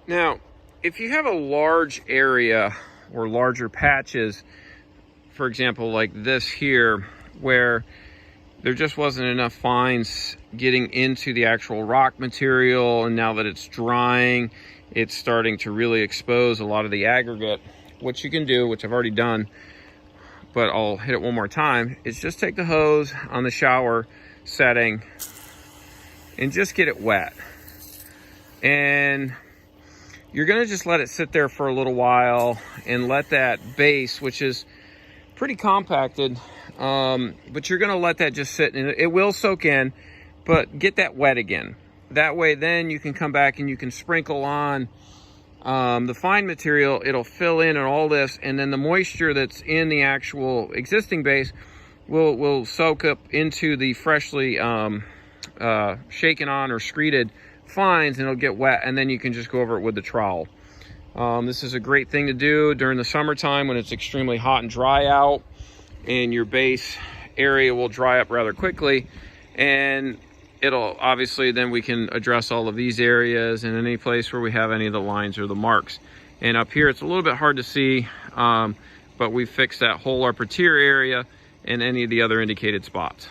Now, if you have a large area or larger patches, for example, like this here, where there just wasn't enough fines getting into the actual rock material, and now that it's drying, it's starting to really expose a lot of the aggregate. What you can do, which I've already done, but I'll hit it one more time, is just take the hose on the shower setting and just get it wet. And you're gonna just let it sit there for a little while and let that base, which is pretty compacted, but you're gonna let that just sit, and it will soak in, but get that wet again. That way then you can come back and you can sprinkle on the fine material. It'll fill in and all this, and then the moisture that's in the actual existing base will soak up into the freshly shaken on or screeded fines, and it'll get wet, and then you can just go over it with the trowel. This is a great thing to do during the summertime when it's extremely hot and dry out, and your base area will dry up rather quickly, and it'll obviously, then we can address all of these areas and any place where we have any of the lines or the marks. And up here it's a little bit hard to see, but we fixed that whole upper tier area and any of the other indicated spots.